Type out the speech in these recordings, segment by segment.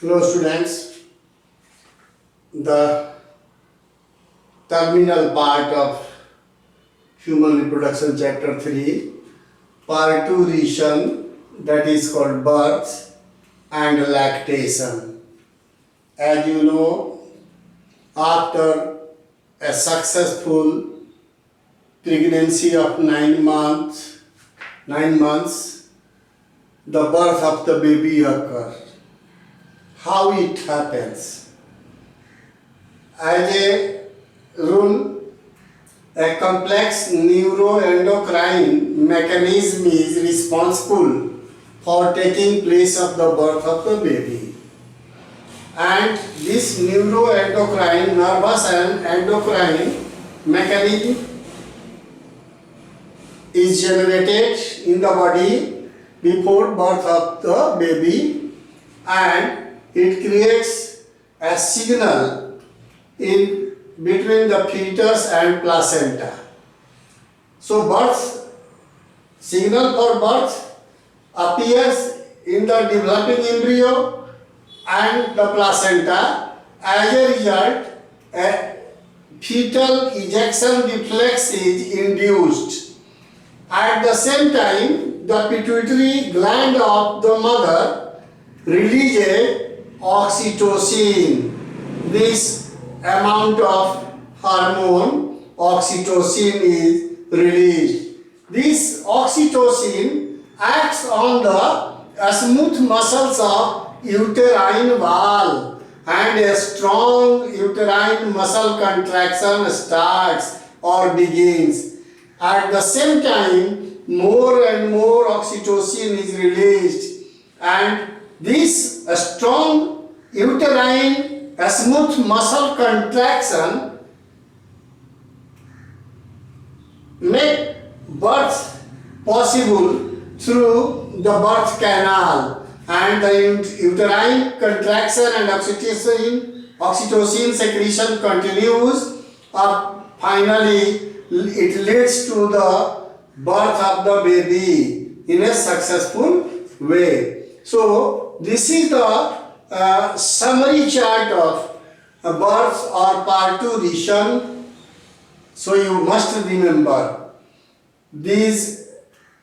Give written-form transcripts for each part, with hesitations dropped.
Hello students, the terminal part of human reproduction chapter 3, parturition, that is called birth and lactation. As you know, after a successful pregnancy of 9 months, the birth of the baby occurs. How it happens? As a rule, a complex neuroendocrine mechanism is responsible for taking place of the birth of the baby. And this neuroendocrine, nervous and endocrine mechanism is generated in the body before birth of the baby, and it creates a signal in between the fetus and placenta. So signal for birth appears in the developing embryo and the placenta. As a result, a fetal ejection reflex is induced. At the same time, the pituitary gland of the mother releases oxytocin. This amount of hormone, oxytocin, is released. This oxytocin acts on the smooth muscles of uterine wall, and a strong uterine muscle contraction starts or begins. At the same time, more and more oxytocin is released, and this strong uterine smooth muscle contraction make birth possible through the birth canal, and the uterine contraction and oxytocin secretion continues. Finally, it leads to the birth of the baby in a successful way. So, this is the summary chart of birth or parturition. So, you must remember these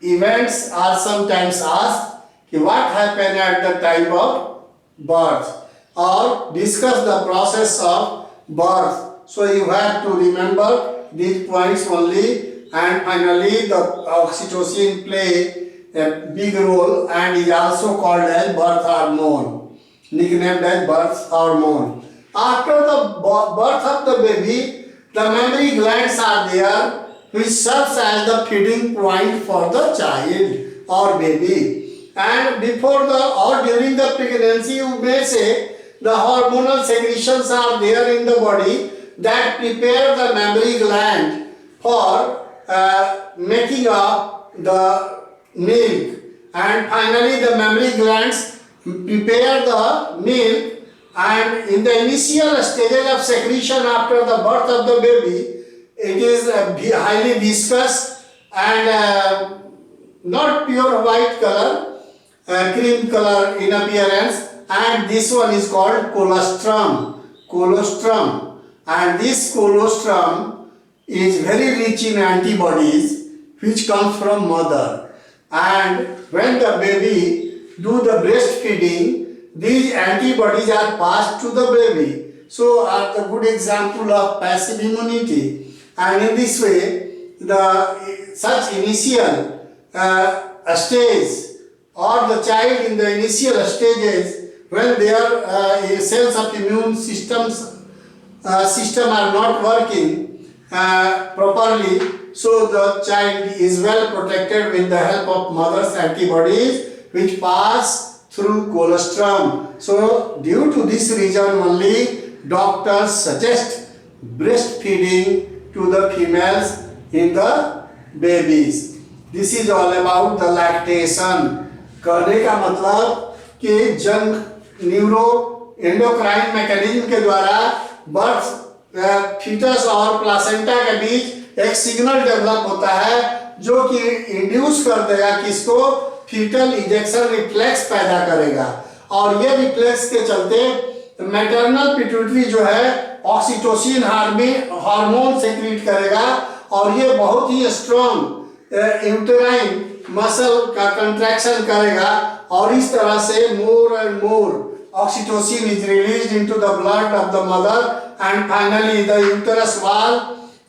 events are sometimes asked, what happened at the time of birth, or discuss the process of birth. So, you have to remember these points only, and finally the oxytocin play a big role and is also called as birth hormone, nicknamed as birth hormone. After the birth of the baby, the mammary glands are there, which serves as the feeding point for the child or baby. And before or during the pregnancy, you may say the hormonal secretions are there in the body that prepare the mammary gland for making up the milk, and finally the mammary glands prepare the milk, and in the initial stages of secretion after the birth of the baby, it is highly viscous and not pure white color, cream color in appearance, and this one is called colostrum. And this colostrum is very rich in antibodies which comes from mother. And when the baby do the breastfeeding, these antibodies are passed to the baby. So, are the good example of passive immunity. And in this way, such initial stage, or the child in the initial stages, when their cells of immune system are not working properly, so the child is well protected with the help of mother's antibodies which pass through colostrum. So, due to this reason only, doctors suggest breastfeeding to the females in the babies. This is all about the lactation. कहने का मतलब कि neuro endocrine mechanism के द्वारा birth foetus और placenta के बीच एक signal develop होता है जो कि इंड्यूस कर देगा किसको, फीटल इजेक्शन रिफ्लेक्स पैदा करेगा और ये रिफ्लेक्स के चलते मैटरनल पिट्यूटरी जो है ऑक्सीटोसिन हार्मोन सेक्रेट करेगा और ये बहुत ही स्ट्रॉन्ग यूटेराइन मसल का कंट्रैक्शन करेगा और इस तरह से more and more oxytocin is released into the blood of the mother and finally the uterus wall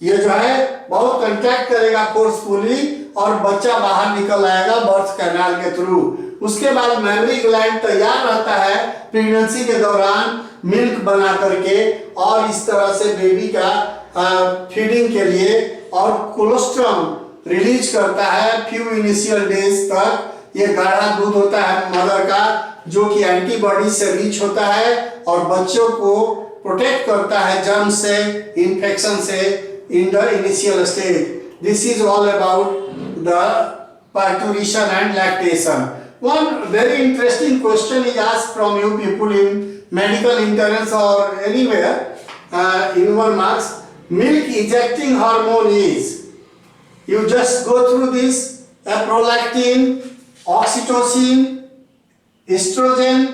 ये जो है बहुत कंट्रैक्ट करेगा फोर्सफुली और बच्चा बाहर निकल आएगा बर्थ कैनाल के थ्रू। उसके बाद मेमरी ग्लैंड तैयार रहता है प्रेगनेंसी के दौरान मिल्क बना करके और इस तरह से बेबी का फीडिंग के लिए और कोलोस्ट्रम रिलीज करता है फ्यू इनिशियल डेज तक। ये गाढ़ा दूध होता है मदर का जो कि एंटीबॉडी से रिच होता है और बच्चों को प्रोटेक्ट करता है जर्म से इन्फेक्शन से in the initial stage. This is all about the parturition and lactation. One very interesting question is asked from you people in medical interns or anywhere in your marks. Milk ejecting hormone is, you just go through this, prolactin, oxytocin, estrogen,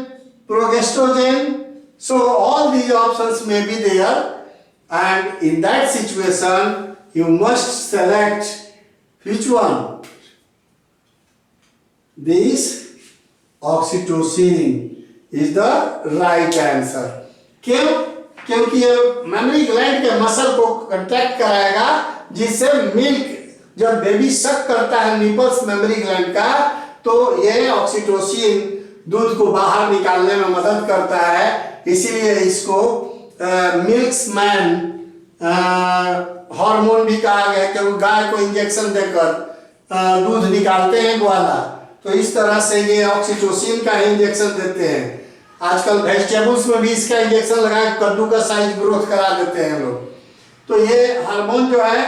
progestogen. So all these options may be there, and in that situation you must select which one. This oxytocin is the right answer. क्यों? क्योंकि ये memory gland के muscle को contract कराएगा जिससे milk जब baby सक करता है निपल्स मेमोरी ग्लैंड का तो ये ऑक्सीटोसिन दूध को बाहर निकालने में मदद करता है। इसीलिए इसको मिल्क्समैन हार्मोन भी कहा गया क्योंकि गाय को इंजेक्शन देकर दूध निकालते हैं ग्वाला, तो इस तरह से ये ऑक्सीटोसिन का इंजेक्शन देते हैं। आजकल वेजिटेबल्स में भी इसका इंजेक्शन लगा कद्दू का साइज ग्रोथ करा देते हैं लोग। तो ये हार्मोन जो है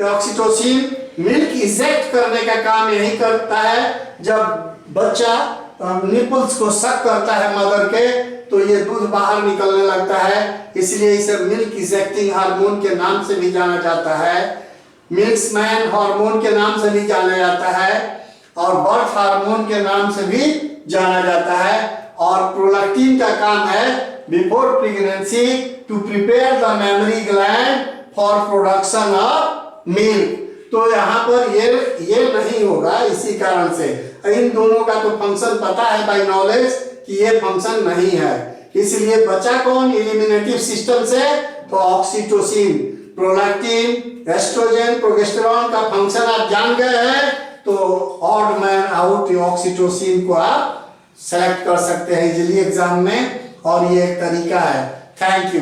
ऑक्सीटोसिन मिल्क इजेक्ट करने का काम यही करता है। जब बच्चा निपल्स को सक करता है मदर के तो ये दूध बाहर निकलने लगता है, इसलिए इसे मिल्क इजेक्टिंग हार्मोन के नाम से भी जाना जाता है, मिल्क्समैन हार्मोन के नाम से भी जाना जाता है और बर्थ हार्मोन के नाम से भी जाना जाता है। और प्रोलैक्टिन का काम है before pregnancy to prepare the mammary gland for production of milk. तो यहाँ पर ये नहीं होगा, इसी कारण से इन दोनों का तो फंक्शन पता है बाय नॉलेज कि ये फंक्शन नहीं है। इसलिए बचा कौन एलिमिनेटिव सिस्टम से, तो ऑक्सीटोसिन, प्रोलैक्टिन, एस्ट्रोजन, प्रोजेस्टेरॉन का फंक्शन आप जान गए हैं तो ऑड मैन आउट ऑक्सीटोसिन को आप सेलेक्ट कर सकते हैं इजीली एग्जाम में, और ये एक तरीका है। Thank you.